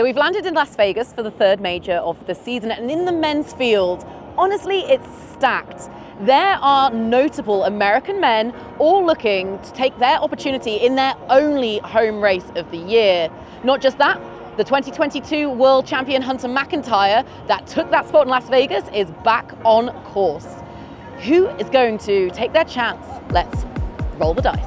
So we've landed in Las Vegas for the third major of the season, and in the men's field, honestly, it's stacked. There are notable American men all looking to take their opportunity in their only home race of the year. Not just that, the 2022 world champion Hunter McIntyre that took that spot in Las Vegas is back on course. Who is going to take their chance? Let's roll the dice.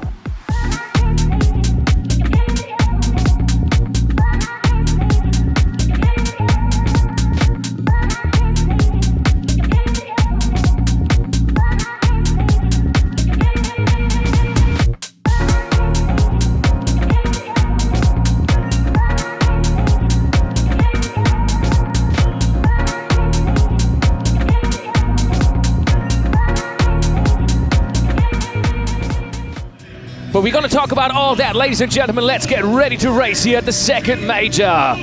But we're going to talk about all that, ladies and gentlemen. Let's get ready to race here at the second major.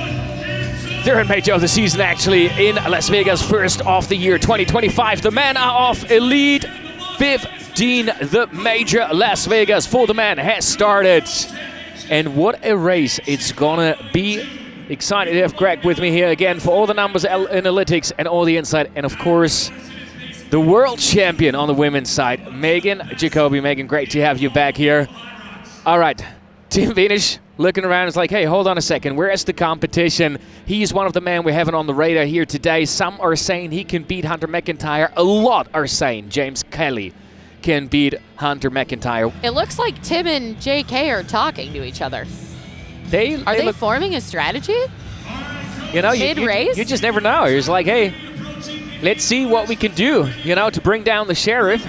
Third major of the season, actually, in Las Vegas, first of the year 2025. The men are off. Elite 15, the major Las Vegas for the men has started. And what a race it's going to be. Excited to have Greg with me here again for all the numbers, analytics, and all the insight. And, of course, the world champion on the women's side, Megan Jacoby. Megan, great to have you back here. All right, Tim Venus looking around is like, hey, hold on a second. Where's the competition? He's one of the men we're having on the radar here today. Some are saying he can beat Hunter McIntyre. A lot are saying James Kelly can beat Hunter McIntyre. It looks like Tim and JK are talking to each other. Are they forming a strategy? You know, mid-race? You just never know. It's like, hey, let's see what we can do, you know, to bring down the sheriff.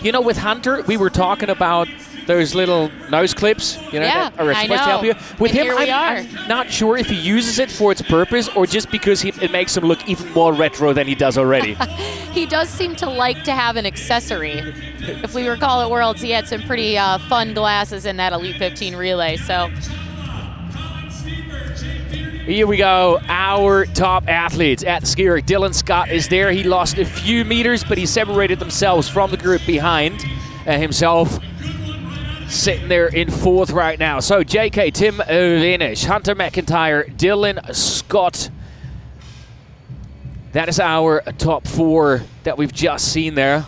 You know, with Hunter, we were talking about those little nose clips, you know, that are supposed to help you. With him, I'm not sure if he uses it for its purpose or just because it makes him look even more retro than he does already. He does seem to like to have an accessory. If we recall at Worlds, he had some pretty fun glasses in that Elite 15 relay, so... Here we go, our top athletes at the skier. Dylan Scott is there. He lost a few meters, but he separated themselves from the group behind himself. Sitting there in fourth right now. So JK, Tim Venus, Hunter McIntyre, Dylan Scott. That is our top four that we've just seen there.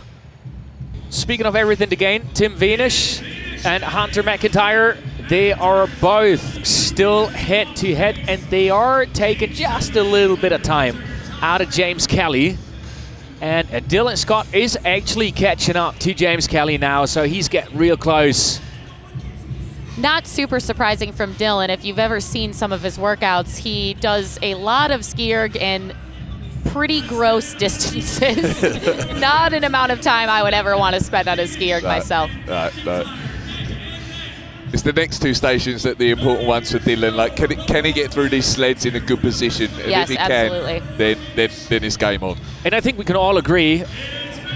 Speaking of everything to gain, Tim Venus and Hunter McIntyre, they are both still head-to-head, and they are taking just a little bit of time out of James Kelly. And Dylan Scott is actually catching up to James Kelly now, so he's getting real close. Not super surprising from Dylan. If you've ever seen some of his workouts, he does a lot of ski erg in pretty gross distances. Not an amount of time I would ever want to spend on a ski erg myself. No. It's the next two stations that the important ones for Dylan. Like, can he get through these sleds in a good position? And yes, if he absolutely. can, then it's game on. And I think we can all agree,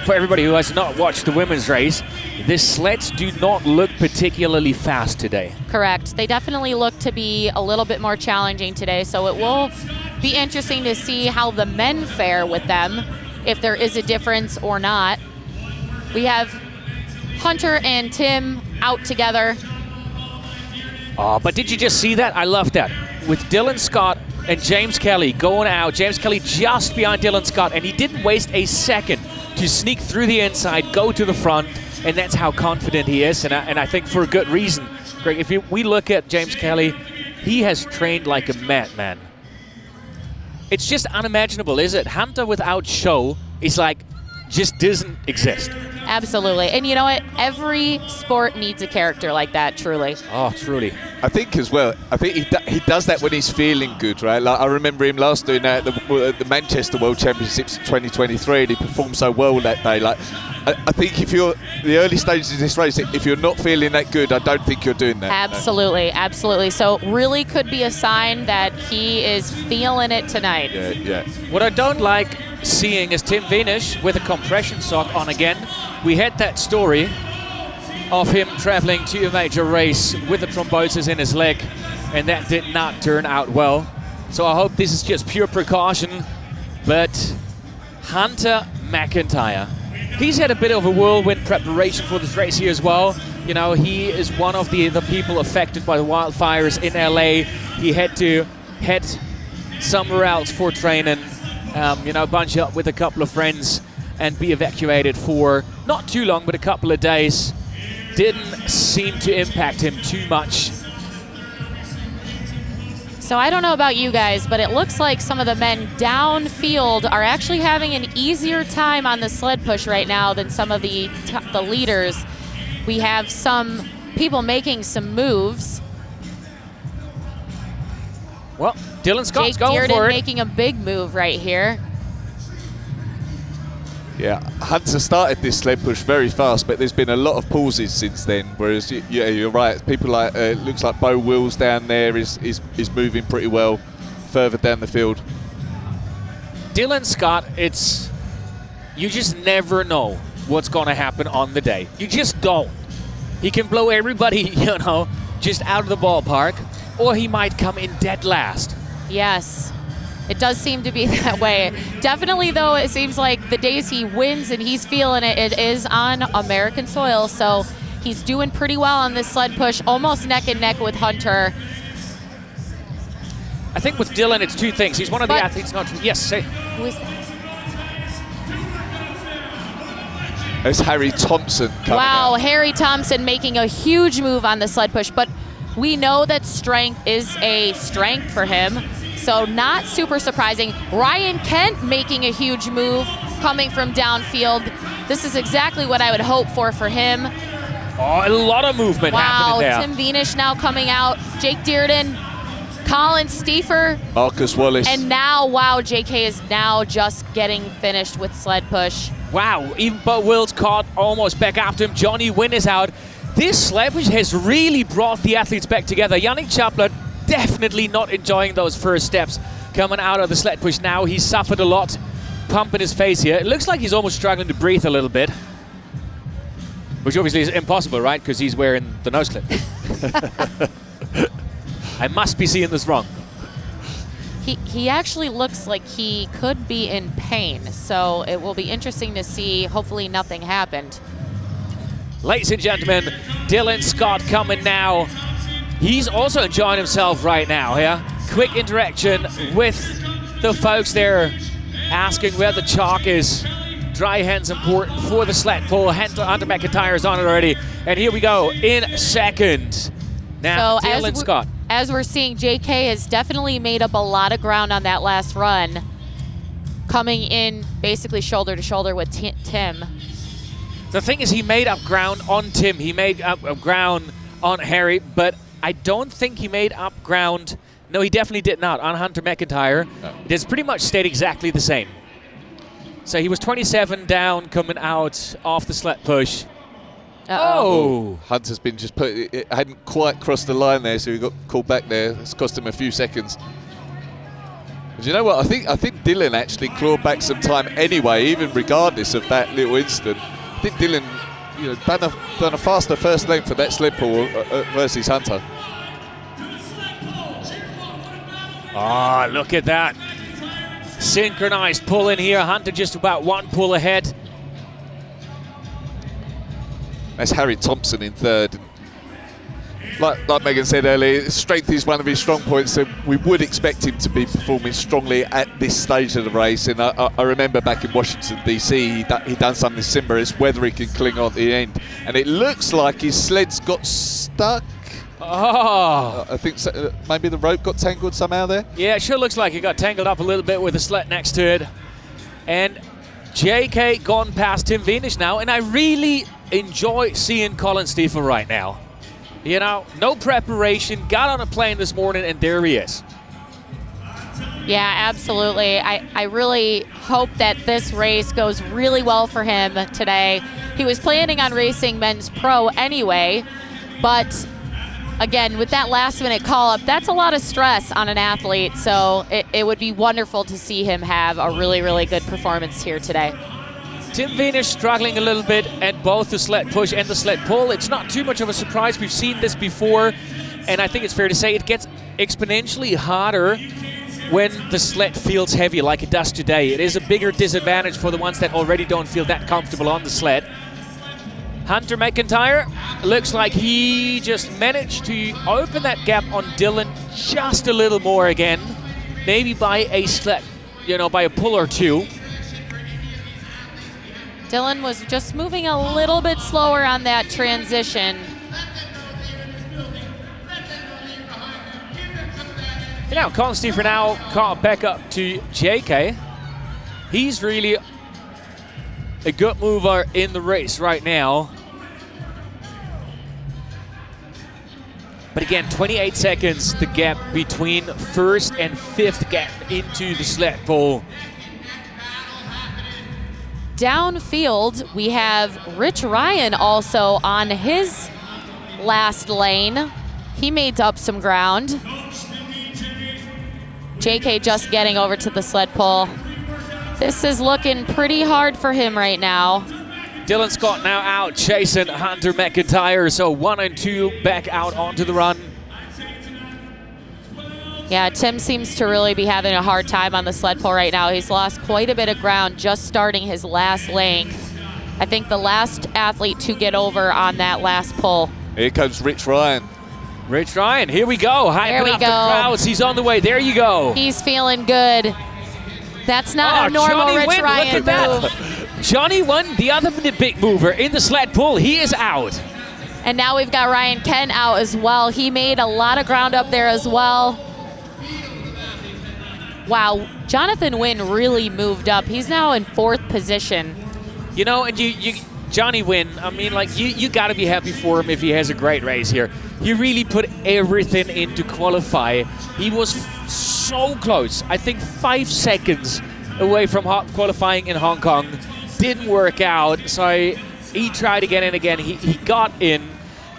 for everybody who has not watched the women's race, the sleds do not look particularly fast today. Correct. They definitely look to be a little bit more challenging today, so it will be interesting to see how the men fare with them, if there is a difference or not. We have Hunter and Tim out together. Oh, but did you just see that? I love that. With Dylan Scott and James Kelly going out, James Kelly just behind Dylan Scott, and he didn't waste a second to sneak through the inside, go to the front, and that's how confident he is, and I think for a good reason. Greg, if we look at James Kelly, he has trained like a madman. It's just unimaginable, is it? Hunter without show is like, just doesn't exist. Absolutely. And you know what? Every sport needs a character like that, truly. Oh, truly. I think as well, he does that when he's feeling good, right? Like, I remember him last doing that at the Manchester World Championships in 2023, and he performed so well that day. Like, I think if you're the early stages of this race, if you're not feeling that good, I don't think you're doing that. Absolutely, absolutely. So really could be a sign that he is feeling it tonight. Yeah. What I don't like seeing is Tim Venus with a compression sock on again. We had that story of him traveling to a major race with a thrombosis in his leg, and that did not turn out well. So I hope this is just pure precaution. But Hunter McIntyre, he's had a bit of a whirlwind preparation for this race here as well. You know, he is one of the people affected by the wildfires in LA. He had to head somewhere else for training, you know, bunch up with a couple of friends and be evacuated for not too long, but a couple of days. Didn't seem to impact him too much. So I don't know about you guys, but it looks like some of the men downfield are actually having an easier time on the sled push right now than some of the leaders. We have some people making some moves. Well, Dylan Scott's going Jake for Dearden it. making a big move right here. Yeah, Hunter started this sled push very fast, but there's been a lot of pauses since then. Whereas, yeah, you're right. People like it looks like Bo Wills down there is moving pretty well further down the field. Dylan Scott, you just never know what's going to happen on the day. You just don't. He can blow everybody, you know, just out of the ballpark, or he might come in dead last. Yes, it does seem to be that way. Definitely, though, it seems like the days he wins and he's feeling it, it is on American soil. So he's doing pretty well on this sled push, almost neck and neck with Hunter. I think with Dylan, it's two things. He's one of the athletes, not... Yes, say. Who is that? It's Harry Thompson coming Wow, out. Harry Thompson making a huge move on the sled push, but we know that strength is a strength for him, so not super surprising. Ryan Kent making a huge move coming from downfield. This is exactly what I would hope for him. Oh, a lot of movement happening there. Wow, Tim Vienisch now coming out. Jake Dearden, Colin Stiefer. Marcus Wallace. And now, wow, JK is now just getting finished with sled push. Wow, even Bo Wills caught almost back after him. Johnny Wynn is out. This sled push has really brought the athletes back together. Yannick Chaplet definitely not enjoying those first steps coming out of the sled push now. He's suffered a lot, pump in his face here. It looks like he's almost struggling to breathe a little bit, which obviously is impossible, right? Because he's wearing the nose clip. I must be seeing this wrong. He actually looks like he could be in pain, so it will be interesting to see. Hopefully nothing happened. Ladies and gentlemen, Dylan Scott coming now. He's also enjoying himself right now, yeah? Quick interaction with the folks there, asking where the chalk is. Dry hands important for the sled pull. Hunter McIntyre is on it already. And here we go in second. Now, So Dylan Scott. As we're seeing, JK has definitely made up a lot of ground on that last run, coming in basically shoulder to shoulder with Tim. The thing is, he made up ground on Tim. He made up ground on Harry, but I don't think he made up ground. No, he definitely did not on Hunter McIntyre. No. It has pretty much stayed exactly the same. So he was 27 down coming out off the sled push. Oh! Hunter's been just put, it hadn't quite crossed the line there, so he got called back there. It's cost him a few seconds. But you know what? I think Dylan actually clawed back some time anyway, even regardless of that little incident. I think Dylan, you know, done a faster first length for that sled pull versus Hunter. Ah, look at that. Synchronized pull in here. Hunter just about one pull ahead. That's Harry Thompson in third. Like Megan said earlier, strength is one of his strong points, so we would expect him to be performing strongly at this stage of the race. And I remember back in Washington, D.C., he done something similar. It's whether he can cling on to the end. And it looks like his sled's got stuck. Oh! I think so, maybe the rope got tangled somehow there. Yeah, it sure looks like it got tangled up a little bit with the sled next to it. And JK gone past Tim Vienisch now, and I really enjoy seeing Colin Stiefer right now. You know, no preparation, got on a plane this morning, and there he is. Yeah, absolutely. I really hope that this race goes really well for him today. He was planning on racing men's pro anyway, but again, with that last-minute call-up, that's a lot of stress on an athlete, so it would be wonderful to see him have a really, really good performance here today. Tim Vienisch struggling a little bit at both the sled push and the sled pull. It's not too much of a surprise. We've seen this before, and I think it's fair to say it gets exponentially harder when the sled feels heavy like it does today. It is a bigger disadvantage for the ones that already don't feel that comfortable on the sled. Hunter McIntyre looks like he just managed to open that gap on Dylan just a little more again. Maybe by a sled, you know, by a pull or two. Dylan was just moving a little bit slower on that transition. And now Constantine for now caught back up to JK. He's really a good mover in the race right now. But again, 28 seconds, the gap between first and fifth gap into the sled pull. Downfield, we have Rich Ryan also on his last lane. He made up some ground. JK just getting over to the sled pull. This is looking pretty hard for him right now. Dylan Scott now out chasing Hunter McIntyre, so 1 and 2 back out onto the run. Yeah, Tim seems to really be having a hard time on the sled pull right now. He's lost quite a bit of ground just starting his last length. I think the last athlete to get over on that last pull. Here comes Rich Ryan. Rich Ryan, here we go. There we Hyping up go. the crowds. He's on the way. There you go. He's feeling good. That's not a normal Johnny Rich Wynn, Ryan look at move. that. Johnny Wynn, the other big mover in the sled pull, he is out. And now we've got Ryan Ken out as well. He made a lot of ground up there as well. Wow, Jonathan Wynn really moved up. He's now in 4th position. You know, and you Johnny Wynn, I mean, like, you got to be happy for him if he has a great race here. He really put everything in to qualify. He was so close. I think 5 seconds away from qualifying in Hong Kong. Didn't work out, so he tried again and again. He got in,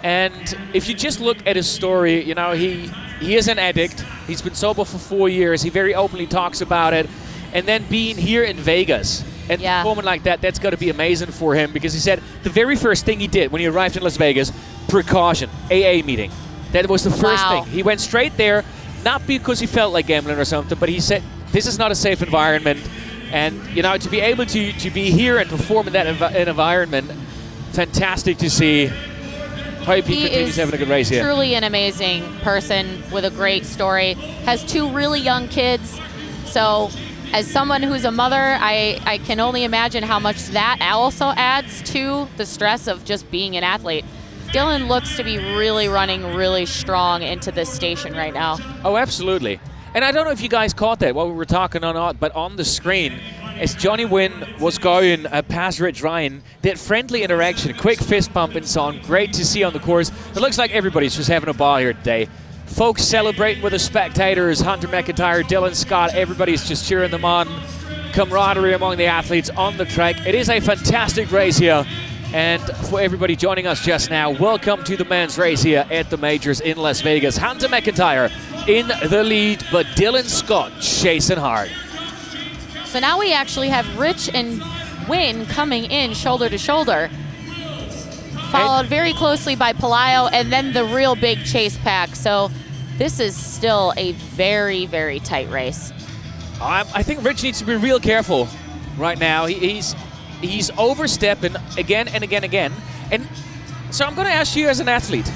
and if you just look at his story, you know, he is an addict. He's been sober for 4 years. He very openly talks about it. And then being here in Vegas and performing like that, that's got to be amazing for him, because he said the very first thing he did when he arrived in Las Vegas, precaution, AA meeting. That was the first thing. He went straight there, not because he felt like gambling or something, but he said, this is not a safe environment. And, you know, to be able to be here and perform in that environment, fantastic to see. Hope he continues having a good race here. Truly an amazing person with a great story. Has 2 really young kids. So as someone who's a mother, I can only imagine how much that also adds to the stress of just being an athlete. Dylan looks to be really running really strong into this station right now. Oh, absolutely. And I don't know if you guys caught that while we were talking or not, but on the screen, as Johnny Wynn was going past Rich Ryan, that friendly interaction, quick fist bump and so on, great to see on the course. It looks like everybody's just having a ball here today. Folks celebrating with the spectators, Hunter McIntyre, Dylan Scott, everybody's just cheering them on. Camaraderie among the athletes on the track. It is a fantastic race here. And for everybody joining us just now, welcome to the men's race here at the Majors in Las Vegas. Hunter McIntyre in the lead, but Dylan Scott chasing hard. So now we actually have Rich and Wynn coming in shoulder to shoulder. Followed very closely by Pelayo and then the real big chase pack. So this is still a very, very tight race. I think Rich needs to be real careful right now. He's overstepping again and again and again. And so I'm going to ask you as an athlete,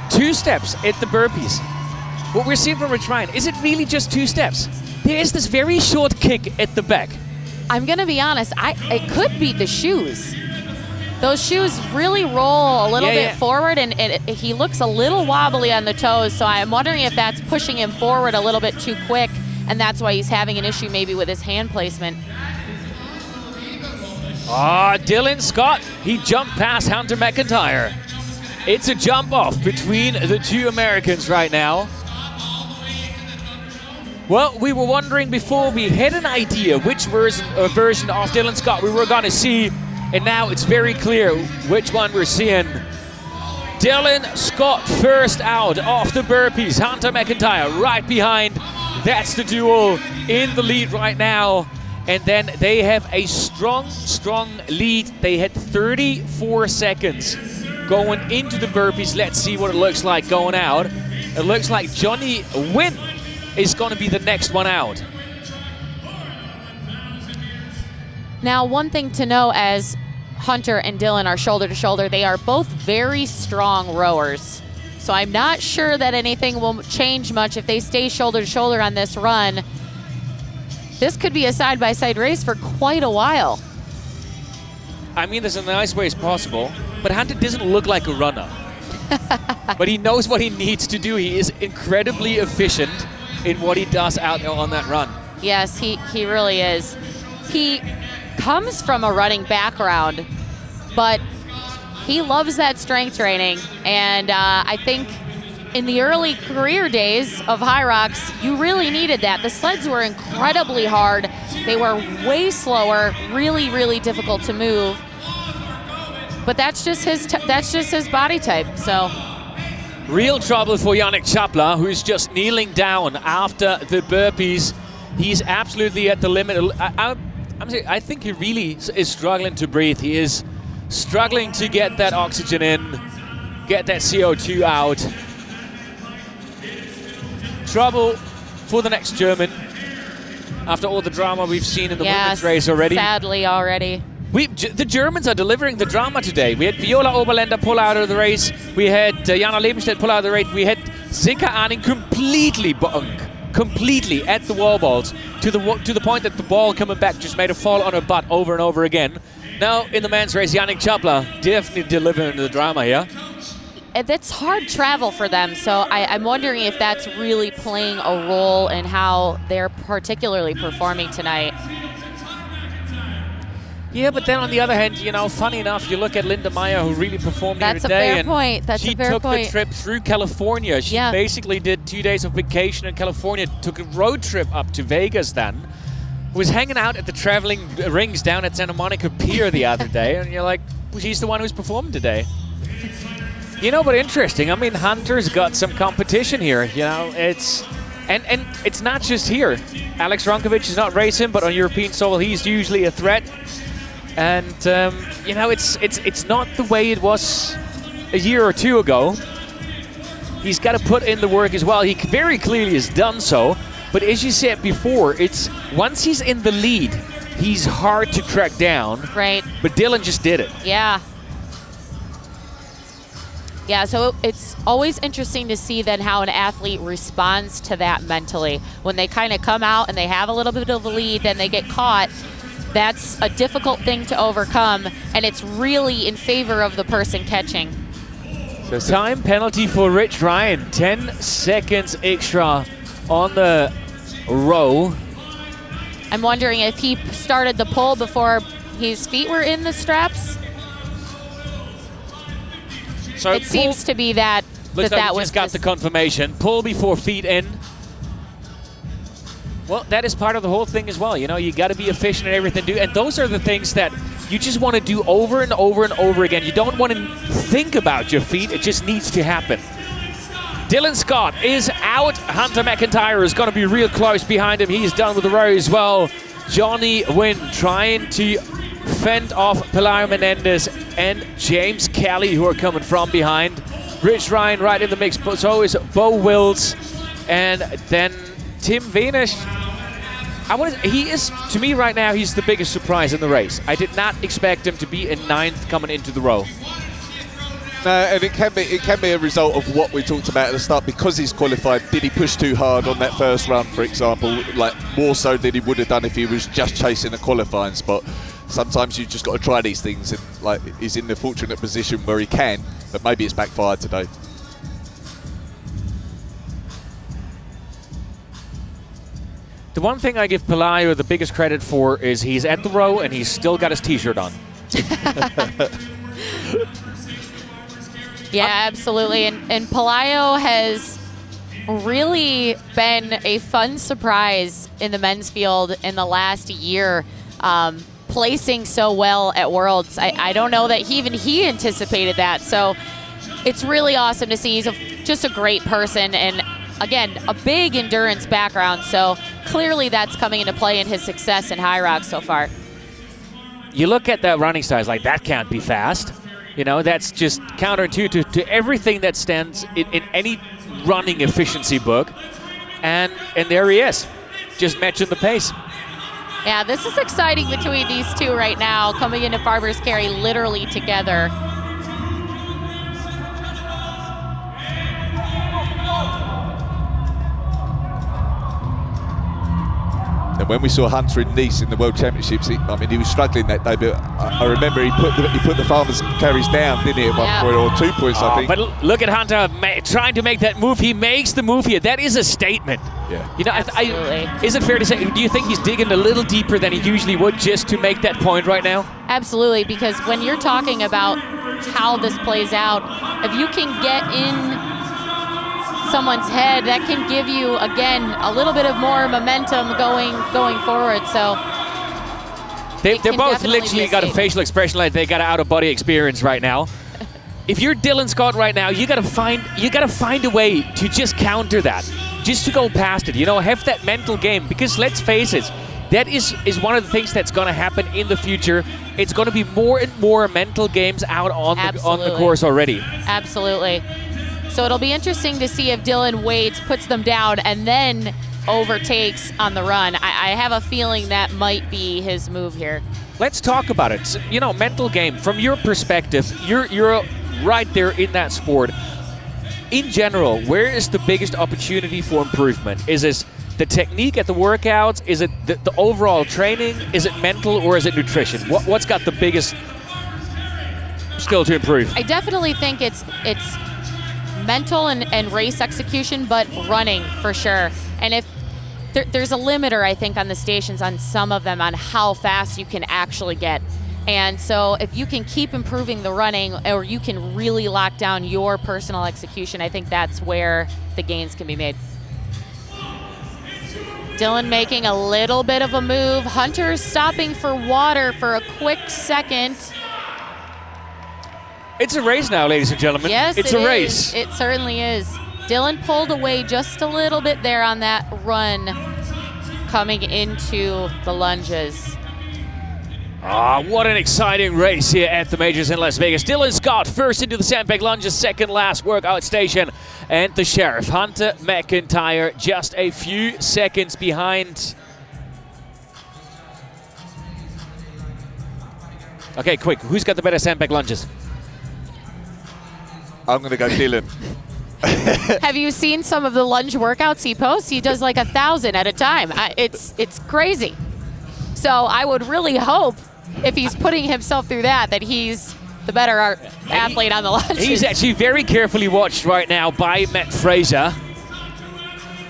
2 steps at the burpees. What we're seeing from Rich Ryan, is it really just 2 steps? There is this very short kick at the back. I'm going to be honest, it could be the shoes. Those shoes really roll a little bit forward, and he looks a little wobbly on the toes, so I'm wondering if that's pushing him forward a little bit too quick, and that's why he's having an issue maybe with his hand placement. Dylan Scott, he jumped past Hunter McIntyre. It's a jump off between the 2 Americans right now. Well, we were wondering before we had an idea which version of Dylan Scott we were going to see, and now it's very clear which one we're seeing. Dylan Scott first out off the burpees. Hunter McIntyre right behind. That's the duel in the lead right now. And then they have a strong lead. They had 34 seconds going into the burpees. Let's see what it looks like going out. It looks like Johnny Wynn is going to be the next one out. Now, one thing to know, as Hunter and Dylan are shoulder to shoulder. They are both very strong rowers. So I'm not sure that anything will change much if they stay shoulder to shoulder on this run. This could be a side-by-side race for quite a while. I mean, there's a nice way it's possible, but Hunter doesn't look like a runner. But he knows what he needs to do. He is incredibly efficient in what he does out there on that run. Yes, he really is. He comes from a running background, but he loves that strength training. And I think in the early career days of Hyrox, you really needed that. The sleds were incredibly hard. They were way slower, really, really difficult to move. But that's just his body type. So real trouble for Yannick Chapla, who's just kneeling down after the burpees. He's absolutely at the limit. I think he really is struggling to breathe. He is struggling to get that oxygen in, get that CO2 out. Trouble for the next German after all the drama we've seen in the women's race already. Sadly already. The Germans are delivering the drama today. We had Viola Oberländer pull out of the race. We had Jana Lebenstedt pull out of the race. We had Sika Arning completely at the wall balls to the point that the ball coming back just made a fall on her butt over and over again. Now in the men's race, Yannick Chapla definitely delivering the drama here. That's hard travel for them, so I'm wondering if that's really playing a role in how they're particularly performing tonight. Yeah, but then on the other hand, you know, funny enough, you look at Linda Meyer, who really performed here today. That's a fair point. She took the trip through California. She basically did 2 days of vacation in California, took a road trip up to Vegas then, was hanging out at the traveling rings down at Santa Monica Pier the other day, and you're like, well, she's the one who's performed today. You know, but interesting. I mean, Hunter's got some competition here. You know, it's not just here. Alex Ronkovic is not racing, but on European soil, he's usually a threat. And you know, it's not the way it was a year or two ago. He's got to put in the work as well. He very clearly has done so. But as you said before, it's once he's in the lead, he's hard to track down. Right. But Dylan just did it. Yeah. Yeah, so it's always interesting to see then how an athlete responds to that mentally. When they kind of come out and they have a little bit of a lead, then they get caught. That's a difficult thing to overcome, and it's really in favor of the person catching. So time penalty for Rich Ryan, 10 seconds extra on the row. I'm wondering if he started the pull before his feet were in the straps. So it seems to be that looks that like we just got the confirmation. Pull before feet in. Well, that is part of the whole thing as well. You know, you got to be efficient in everything you do. And those are the things that you just want to do over and over and over again. You don't want to think about your feet. It just needs to happen. Dylan Scott is out. Hunter McIntyre is going to be real close behind him. He's done with the row as well. Johnny Wynn trying to fend off Pelayo Menendez and James Kelly, who are coming from behind. Rich Ryan right in the mix, but so is Bo Wills. And then Tim Vanish. He is, to me right now, he's the biggest surprise in the race. I did not expect him to be in 9th coming into the row. No, and it can be a result of what we talked about at the start. Because he's qualified, did he push too hard on that first run, for example, like more so than he would have done if he was just chasing a qualifying spot? Sometimes you just got to try these things, and like he's in the fortunate position where he can, but maybe it's backfired today. The one thing I give Pelayo the biggest credit for is he's at the row and he's still got his t-shirt on. Yeah, absolutely. And Pelayo has really been a fun surprise in the men's field in the last year, placing so well at Worlds. I don't know that even he anticipated that. So it's really awesome to see. He's just a great person, and again, a big endurance background. So clearly that's coming into play in his success in Hyrox so far. You look at that running style, like that can't be fast. You know, that's just counterintuitive to everything that stands in any running efficiency book. And there he is, just matching the pace. Yeah, this is exciting between these two right now, coming into Farmers Carry literally together. And when we saw Hunter in Nice in the World Championships, he was struggling that day, but I remember he put the Farmers Carries down, didn't he, at 1 point or 2 points, I think. But look at Hunter trying to make that move. He makes the move here. That is a statement. Yeah. You know, Absolutely. Is it fair to say, do you think he's digging a little deeper than he usually would just to make that point right now? Absolutely, because when you're talking about how this plays out, if you can get in someone's head, that can give you, again, a little bit of more momentum going forward. So they're both literally got a facial expression like they got an out-of-body experience right now. If you're Dylan Scott right now, you gotta find a way to just counter that, just to go past it. You know, have that mental game, because let's face it, that is one of the things that's gonna happen in the future. It's gonna be more and more mental games out on the course already. Absolutely. So it'll be interesting to see if Dylan waits, puts them down, and then overtakes on the run. I have a feeling that might be his move here. Let's talk about it. So, you know, mental game. From your perspective, you're right there in that sport. In general, where is the biggest opportunity for improvement? Is it the technique at the workouts? Is it the overall training? Is it mental, or is it nutrition? What's got the biggest skill to improve? I definitely think it's mental and race execution, but running for sure. And if there's a limiter, I think, on the stations, on some of them, on how fast you can actually get. And so if you can keep improving the running, or you can really lock down your personal execution, I think that's where the gains can be made. Dylan making a little bit of a move. Hunter stopping for water for a quick second. It's a race now, ladies and gentlemen. Yes, it's a race. It certainly is. Dylan pulled away just a little bit there on that run coming into the lunges. What an exciting race here at the majors in Las Vegas. Dylan Scott first into the sandbag lunges, second last workout station. And the Sheriff, Hunter McIntyre, just a few seconds behind. Okay, quick, who's got the better sandbag lunges? I'm going to go Dylan. Have you seen some of the lunge workouts he posts? He does like 1,000 at a time. It's crazy. So I would really hope, if he's putting himself through that he's the better athlete on the lunges. He's actually very carefully watched right now by Matt Fraser,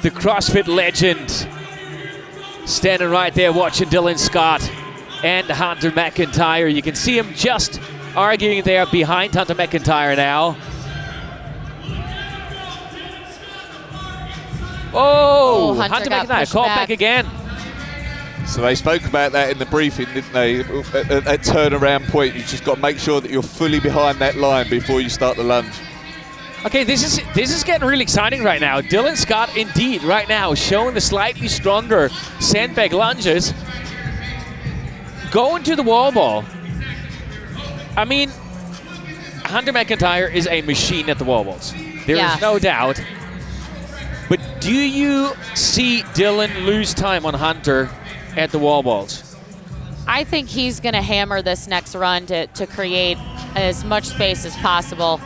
the CrossFit legend, standing right there watching Dylan Scott and Hunter McIntyre. You can see him just arguing there behind Hunter McIntyre now. Oh, Hunter McIntyre caught back again. So they spoke about that in the briefing, didn't they? At that turnaround point, you just got to make sure that you're fully behind that line before you start the lunge. Okay, this is getting really exciting right now. Dylan Scott, indeed, right now, showing the slightly stronger sandbag lunges. Going to the wall ball. I mean, Hunter McIntyre is a machine at the wall balls. There is no doubt. But do you see Dylan lose time on Hunter at the wall balls? I think he's going to hammer this next run to create as much space as possible.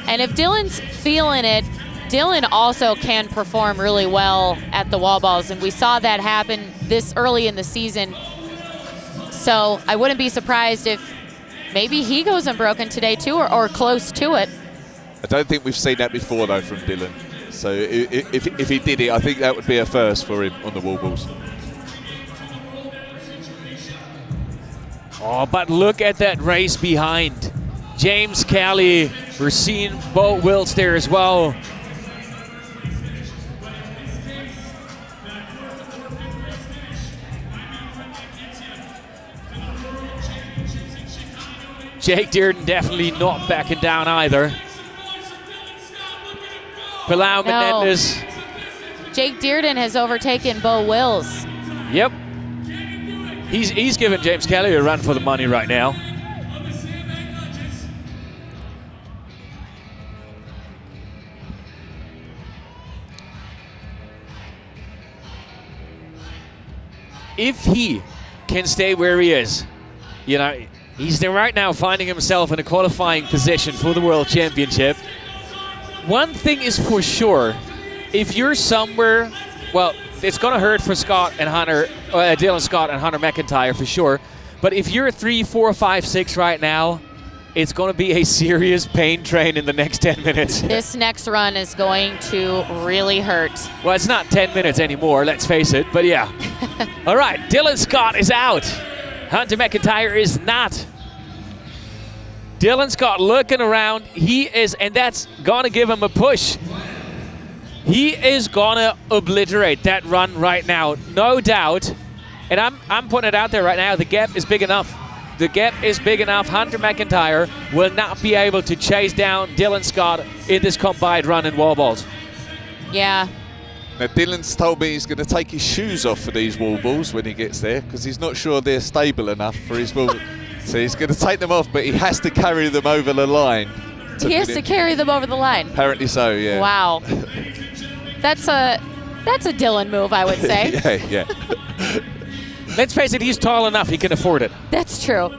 And if Dylan's feeling it, Dylan also can perform really well at the wall balls, and we saw that happen this early in the season. So I wouldn't be surprised if maybe he goes unbroken today too, or close to it. I don't think we've seen that before, though, from Dylan. So if he did it, I think that would be a first for him on the wall balls. Oh, but look at that race behind. James Kelly, we're seeing Bo Wilts there as well. Jake Dearden definitely not backing down either. Palau Menendez. Jake Dearden has overtaken Bo Wills. Yep. He's giving James Kelly a run for the money right now. if he can stay where he is, you know, he's there right now finding himself in a qualifying position for the World Championship. One thing is for sure, if you're somewhere, well, it's going to hurt for Scott and Hunter, Dylan Scott and Hunter McIntyre for sure. But if you're 3, 4, 5, 6 right now, it's going to be a serious pain train in the next 10 minutes. This next run is going to really hurt. Well, it's not 10 minutes anymore, let's face it, but yeah. All right, Dylan Scott is out. Hunter McIntyre is not. Dylan Scott looking around. He is, and that's going to give him a push. He is going to obliterate that run right now, no doubt. And I'm putting it out there right now, the gap is big enough. The gap is big enough. Hunter McIntyre will not be able to chase down Dylan Scott in this combined run in wall balls. Yeah. Now, Dylan's told me he's going to take his shoes off for these wall balls when he gets there because he's not sure they're stable enough for his wall. So he's going to take them off, but he has to carry them over the line. He has to carry them over the line. Apparently so, yeah. Wow. That's a Dylan move, I would say. yeah. Let's face it, he's tall enough, he can afford it. That's true.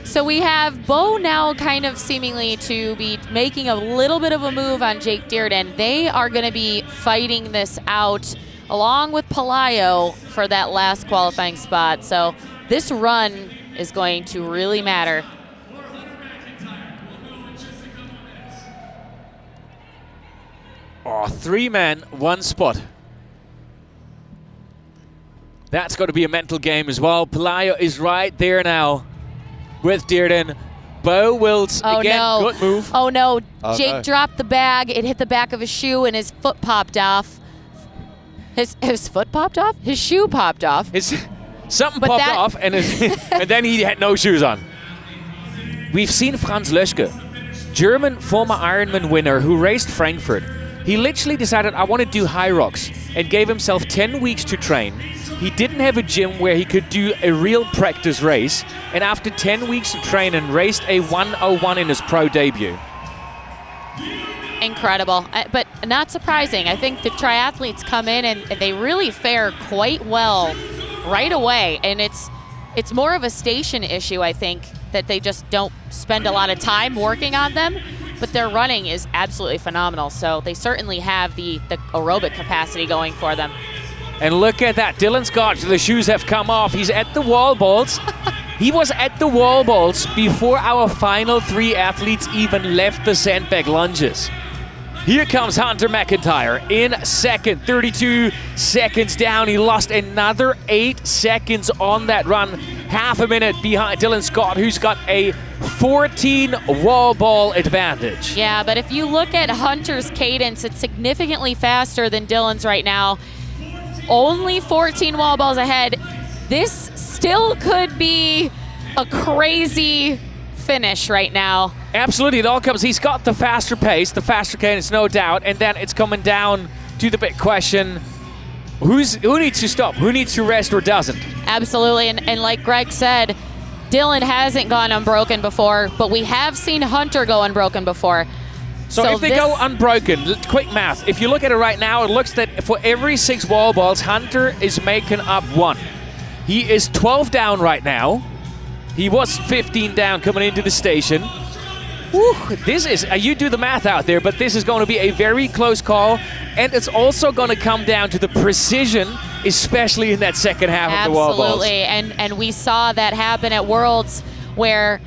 So we have Bo now kind of seemingly to be making a little bit of a move on Jake Dearden. They are going to be fighting this out along with Pelayo for that last qualifying spot. So this run is going to really matter. Oh, 3 men, 1 spot. That's got to be a mental game as well. Pelayo is right there now with Dearden. Bo Wills, again, good move. Oh no, Jake dropped the bag. It hit the back of his shoe and his foot popped off. His foot popped off? His shoe popped off. Something popped off and, and then he had no shoes on. We've seen Franz Löschke, German former Ironman winner who raced Frankfurt. He literally decided, I want to do Hyrox, and gave himself 10 weeks to train. He didn't have a gym where he could do a real practice race, and after 10 weeks of training, raced a 1:01 in his pro debut. Incredible, but not surprising. I think the triathletes come in and they really fare quite well right away, and it's more of a station issue, I think, that they just don't spend a lot of time working on them. But their running is absolutely phenomenal, so they certainly have the aerobic capacity going for them. And look at that, Dylan Scott, the shoes have come off. He's at the wall balls. He was at the wall balls before our final 3 athletes even left the sandbag lunges. Here comes Hunter McIntyre in second, 32 seconds down. He lost another 8 seconds on that run. Half a minute behind Dylan Scott, who's got a 14 wall ball advantage. Yeah, but if you look at Hunter's cadence, it's significantly faster than Dylan's right now. Only 14 wall balls ahead. This still could be a crazy finish right now. Absolutely, it all comes. He's got the faster pace, the faster cadence, no doubt, and then it's coming down to the big question: who needs to stop? Who needs to rest or doesn't? Absolutely, and like Greg said, Dylan hasn't gone unbroken before, but we have seen Hunter go unbroken before. So if they go unbroken, quick math, if you look at it right now, it looks that for every 6 wall balls, Hunter is making up 1. He is 12 down right now. He was 15 down coming into the station. Whew, this is, you do the math out there, but this is going to be a very close call, and it's also going to come down to the precision, especially in that second half of the wall balls. Absolutely, and we saw that happen at Worlds where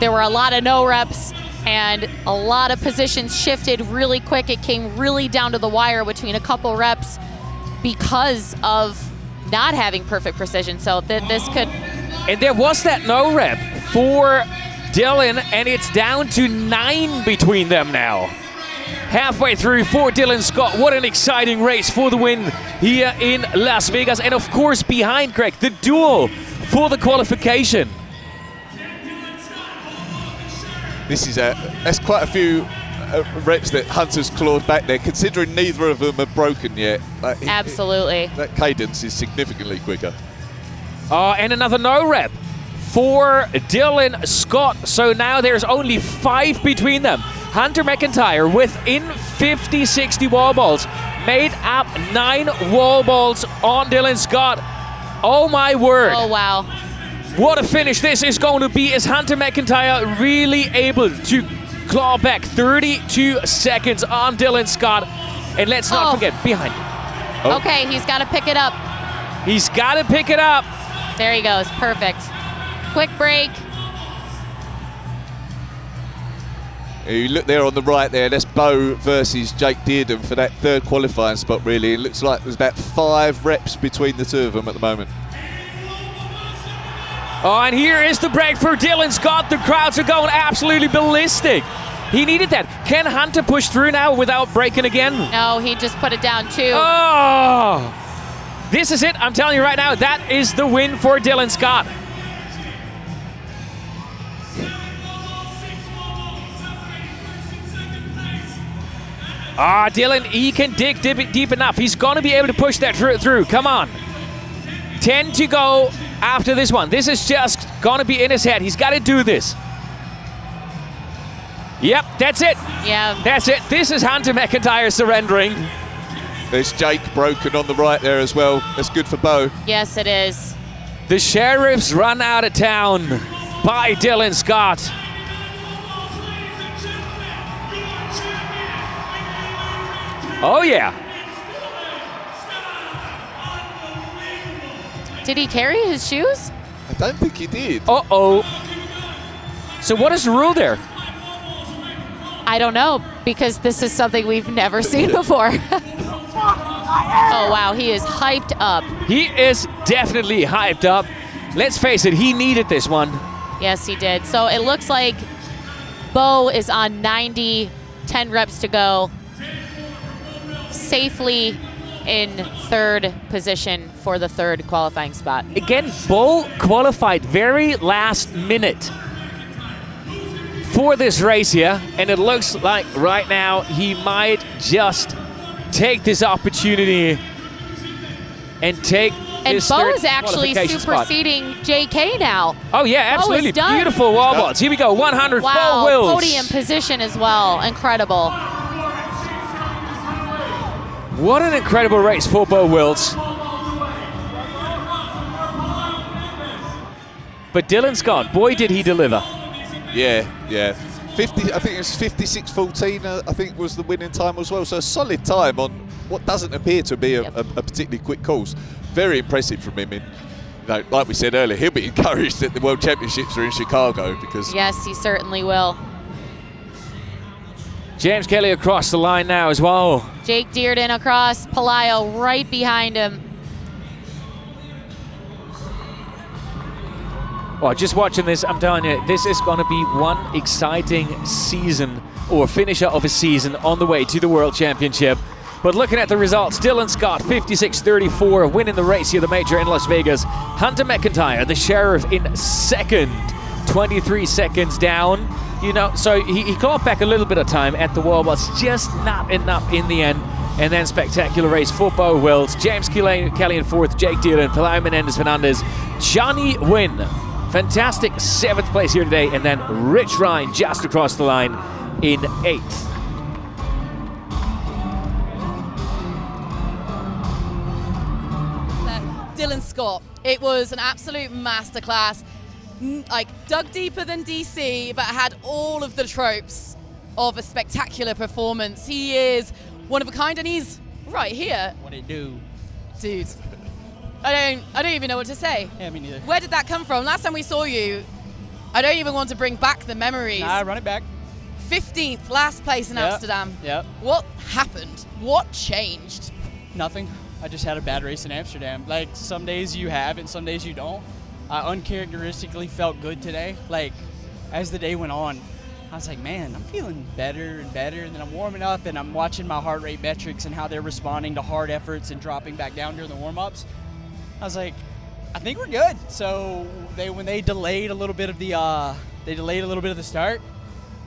there were a lot of no reps and a lot of positions shifted really quick. It came really down to the wire between a couple reps because of not having perfect precision. So this could... And there was that no rep for Dylan, and it's down to 9 between them now. Halfway through for Dylan Scott. What an exciting race for the win here in Las Vegas. And of course behind Greg, the duel for the qualification. This is that's quite a few reps that Hunter's clawed back there, considering neither of them are broken yet. Absolutely. That cadence is significantly quicker. And another no rep for Dylan Scott. So now there's only 5 between them. Hunter McIntyre within 50-60 wall balls. Made up 9 wall balls on Dylan Scott. Oh my word. Oh, wow. What a finish this is going to be. Is Hunter McIntyre really able to claw back 32 seconds on Dylan Scott? And let's not forget, behind him. Oh. Okay, he's got to pick it up. He's got to pick it up. There he goes. Perfect. Quick break. You look there on the right there, that's Bo versus Jake Dearden for that third qualifying spot, really. It looks like there's about 5 reps between the two of them at the moment. Oh, and here is the break for Dylan Scott. The crowds are going absolutely ballistic. He needed that. Can Hunter push through now without breaking again? No, he just put it down too. Oh! This is it. I'm telling you right now, that is the win for Dylan Scott. Ah, Dylan, he can dig deep enough. He's going to be able to push that through. Come on. 10 to go after this one. This is just going to be in his head. He's got to do this. Yep, that's it. Yeah. That's it. This is Hunter McIntyre surrendering. There's Jake broken on the right there as well. That's good for Bo. Yes, it is. The Sheriffs run out of town by Dylan Scott. Oh, yeah. Did he carry his shoes? I don't think he did. Uh-oh. So what is the rule there? I don't know, because this is something we've never seen before. Oh, wow, he is hyped up. He is definitely hyped up. Let's face it, he needed this one. Yes, he did. So it looks like Bo is on 90, 10 reps to go. Safely in third position for the third qualifying spot. Again, Bo qualified very last minute for this race here, and it looks like right now he might just take this opportunity and take this Bo third is actually qualification spot. superseding JK now. Oh yeah, absolutely. Bo is done. Beautiful wall balls. Here we go, 100 Wow, Bo Wills. podium position as well. Incredible. What an incredible race for Bo Wills. But Dylan Scott, boy did he deliver. Yeah. 50, I think it was 56.14, I think was the winning time as well. So a solid time on what doesn't appear to be a particularly quick course. Very impressive from him. Like we said earlier, he'll be encouraged that the World Championships are in Chicago because... Yes, he certainly will. James Kelly across the line now as well. Jake Dearden across, Pelayo right behind him. Well, just watching this, I'm telling you, this is going to be one exciting season or finisher of a season on the way to the World Championship. But looking at the results, Dylan Scott, 56-34, winning the race here, the major in Las Vegas. Hunter McIntyre, the Sheriff, in second, 23 seconds down. You know, so he clawed back a little bit of time at the wall, but it's just not enough in the end. And then spectacular race for Bo Wills, James Kelly in fourth, Jake Dearden, Pelayo Menendez-Fernandez, Johnny Wynn. Fantastic 7th place here today, and then Rich Ryan just across the line in 8th. Dylan Scott, it was an absolute masterclass. Like, dug deeper than DC, but had all of the tropes of a spectacular performance. He is one of a kind, and he's right here. What it do? Dude, I don't even know what to say. Yeah, me neither. Where did that come from? Last time we saw you, I don't even want to bring back the memories. Nah, run it back. 15th, last place in Amsterdam. Yep. What happened? What changed? Nothing. I just had a bad race in Amsterdam. Like, some days you have and some days you don't. I uncharacteristically felt good today. Like, as the day went on, I was like, man, I'm feeling better and better. And then I'm warming up and I'm watching my heart rate metrics and how they're responding to hard efforts and dropping back down during the warm-ups. I was like, I think we're good. So when they delayed a little bit of the start,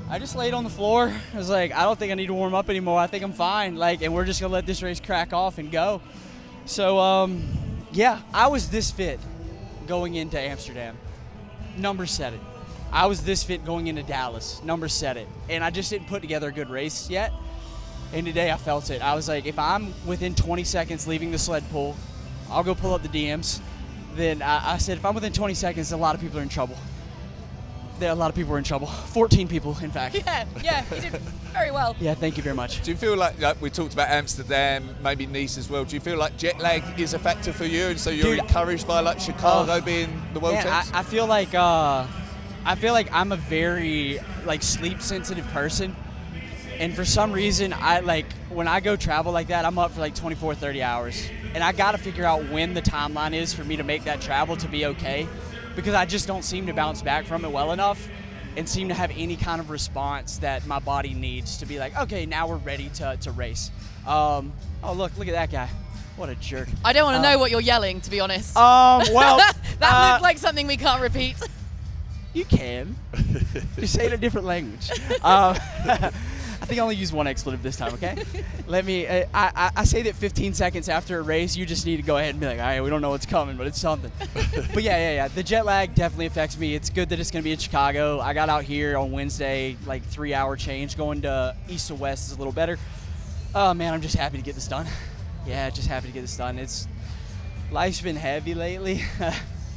I just laid on the floor. I was like, I don't think I need to warm up anymore. I think I'm fine. Like, and we're just gonna let this race crack off and go. So yeah, I was this fit going into Amsterdam. Numbers said it. I was this fit going into Dallas. Numbers said it. And I just didn't put together a good race yet. And today I felt it. I was like, if I'm within 20 seconds leaving the sled pool, I'll go pull up the DMs. then I said if I'm within 20 seconds, a lot of people are in trouble. A lot of people are in trouble. 14 people, in fact. Yeah, you did very well. Yeah, thank you very much. Do you feel like we talked about Amsterdam, maybe Nice as well? Do you feel like jet lag is a factor for you, and so you're encouraged by like Chicago being the world champs? I feel like I'm a very like sleep sensitive person, and for some reason when I go travel like that, I'm up for like 24, 30 hours, and I got to figure out when the timeline is for me to make that travel to be okay. Because I just don't seem to bounce back from it well enough and seem to have any kind of response that my body needs to be like, okay, now we're ready to race. Oh, look at that guy. What a jerk. I don't want to know what you're yelling, to be honest. Well. That looked like something we can't repeat. You can. Just say it in a different language. I think I only used one expletive this time, okay? Let me, I say that 15 seconds after a race, you just need to go ahead and be like, all right, we don't know what's coming, but it's something. But yeah. The jet lag definitely affects me. It's good that it's going to be in Chicago. I got out here on Wednesday, like 3-hour change. Going to east to west is a little better. Oh, man, I'm just happy to get this done. Yeah, just happy to get this done. Life's been heavy lately,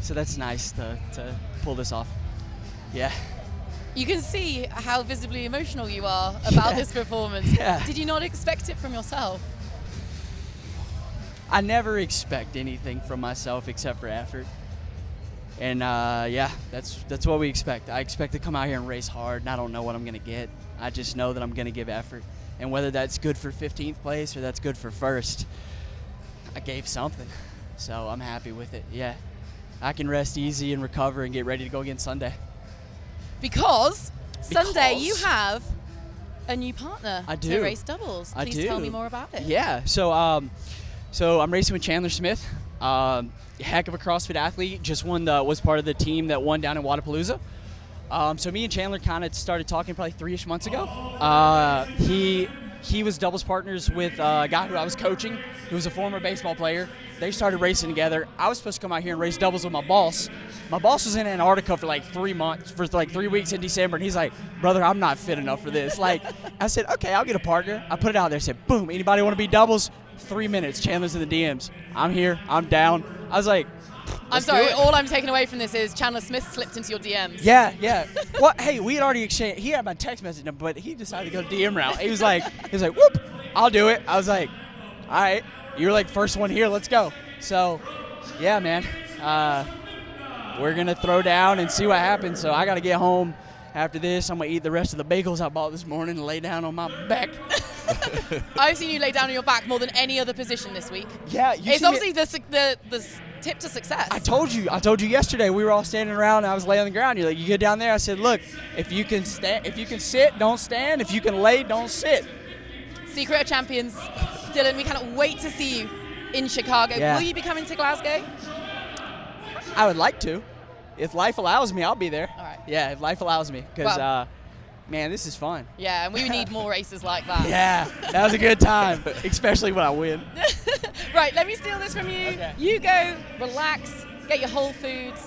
so that's nice to pull this off. Yeah. You can see how visibly emotional you are about this performance. Yeah. Did you not expect it from yourself? I never expect anything from myself except for effort. And that's what we expect. I expect to come out here and race hard, and I don't know what I'm going to get. I just know that I'm going to give effort. And whether that's good for 15th place or that's good for first, I gave something. So I'm happy with it, yeah. I can rest easy and recover and get ready to go again Sunday. Because Sunday you have a new partner I do. to race doubles. Please tell me more about it. Yeah, so I'm racing with Chandler Smith. Heck of a CrossFit athlete. Just was part of the team that won down in Wadapalooza. So me and Chandler kind of started talking probably 3-ish months ago. He was doubles partners with a guy who I was coaching, who was a former baseball player. They started racing together. I was supposed to come out here and race doubles with my boss. My boss was in Antarctica for like 3 months, for like 3 weeks in December, and he's like, brother, I'm not fit enough for this. Like, I said, okay, I'll get a partner. I put it out there, said, boom, anybody want to be doubles? 3 minutes, Chandler's in the DMs. I'm here, I'm down. I was like, I'm sorry, all I'm taking away from this is Chandler Smith slipped into your DMs. Yeah. Well, hey, we had already exchanged. He had my text message number, but he decided to go DM route. He was like, whoop, I'll do it. I was like, all right, you're like first one here, let's go. So, yeah, man, we're going to throw down and see what happens. So I got to get home after this. I'm going to eat the rest of the bagels I bought this morning and lay down on my back. I've seen you lay down on your back more than any other position this week. Yeah. It's obviously the tip to success. I told you yesterday. We were all standing around and I was laying on the ground. You're like, you get down there. I said, look, if you can sit, don't stand. If you can lay, don't sit. Secret of Champions. Dylan, we cannot wait to see you in Chicago. Yeah. Will you be coming to Glasgow? I would like to. If life allows me, I'll be there. All right. Yeah, if life allows me. Because, man, this is fun. Yeah, and we need more races like that. Yeah, that was a good time, especially when I win. Right, let me steal this from you. Okay. You go, relax, get your Whole Foods.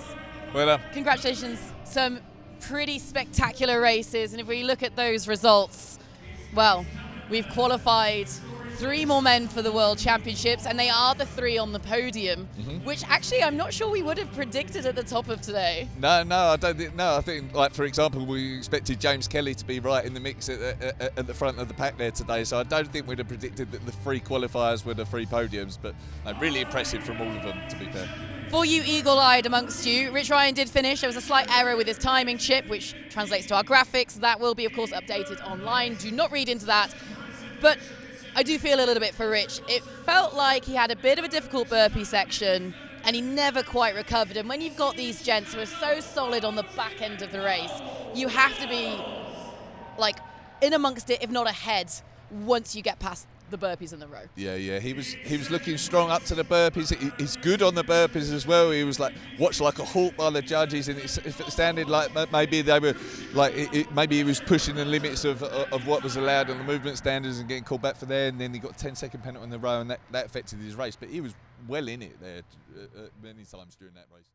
Well, Congratulations. Some pretty spectacular races. And if we look at those results, well, we've qualified 3 more men for the World Championships, and they are the 3 on the podium, which actually I'm not sure we would have predicted at the top of today. No, I don't think. No, I think, like, for example, we expected James Kelly to be right in the mix at the front of the pack there today. So I don't think we'd have predicted that the 3 qualifiers were the 3 podiums. But really impressive from all of them, to be fair. For you eagle-eyed amongst you, Rich Ryan did finish. There was a slight error with his timing chip, which translates to our graphics. That will be, of course, updated online. Do not read into that. But I do feel a little bit for Rich. It felt like he had a bit of a difficult burpee section and he never quite recovered. And when you've got these gents who are so solid on the back end of the race, you have to be like in amongst it, if not ahead, once you get past the burpees in the row. Yeah. He was looking strong up to the burpees. He's good on the burpees as well. He was like watched like a hawk by the judges, and if it sounded like maybe they were like maybe he was pushing the limits of what was allowed on the movement standards and getting called back for there. And then he got a 10-second penalty in the row, and that affected his race. But he was well in it there many times during that race.